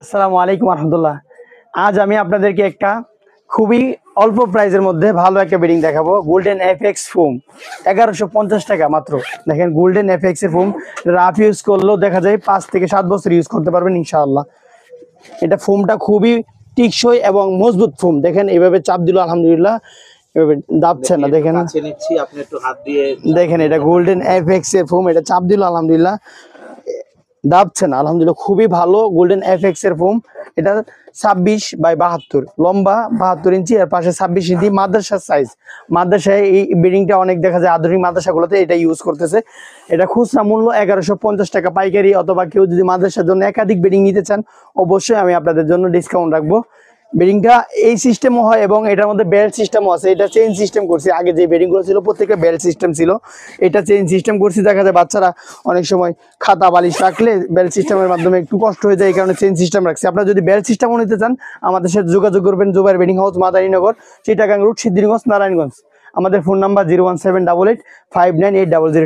আসসালামু আলাইকুম রহমতুল্লাহ। আজ আমি আপনাদেরকে একটা খুবই অল্প প্রাইসের মধ্যে ভালো একটা বেডিং দেখাবো। গোল্ডেন এফএক্স ফোম 1150 টাকা মাত্র। দেখেন গোল্ডেন এফএক্স এর ফোম, রাফ ইউজ করলেও দেখা যায় 5 থেকে 7 বছর ইউজ করতে পারবেন ইনশাআল্লাহ। এটা ফোমটা খুবই টিকসই এবং মজবুত ফোম। দেখেন এইভাবে চাপ দিল আলহামদুলিল্লাহ এভাবে দাবছে না। দেখেন আপনি একটু হাত দিয়ে দেখেন এটা গোল্ডেন এফএক্স এর ফোম, এটা চাপ দিল আলহামদুলিল্লাহ দাবছে না আলহামদুলিল্লাহ। খুবই ভালো গোল্ডেন এফএক্স এর ফোম। এটা 26x72, লম্বা 72 ইঞ্চি, এর পাশে 26 ইঞ্চি মাদ্রাসার সাইজ। মাদ্রাসায় এই বিল্ডিংটা অনেক দেখা যায় আধুনিক মাদ্রাসাগুলোতে এটা ইউজ করতেছে। এটা খুচরা মূল্য 1150 টাকা পাইকারি, অথবা কেউ যদি মাদ্রাসার জন্য একাধিক বেডিং নিতে চান অবশ্যই আমি আপনাদের জন্য ডিসকাউন্ট রাখবো। বেডিংটা এই সিস্টেমও হয় এবং এটার মধ্যে বেল্ট সিস্টেমও আছে। এটা চেইন সিস্টেম করছি, আগে যে বেডিংগুলো ছিল প্রত্যেকটা বেল্ট সিস্টেম ছিল, এটা চেইন সিস্টেম করছি। দেখা যায় বাচ্চারা অনেক সময় খাতা বালিশ রাখলে বেল্ট সিস্টেমের মাধ্যমে একটু কষ্ট হয়ে যায়, এই কারণে চেইন সিস্টেম রাখছি। আপনারা যদি বেল্ট সিস্টেমও নিতে চান আমাদের সাথে যোগাযোগ করবেন। Zubair bedding house, Madarinagar, Chittagong road, Siddhirganj, Narayanganj. আমাদের ফোন নাম্বার 01788 598000।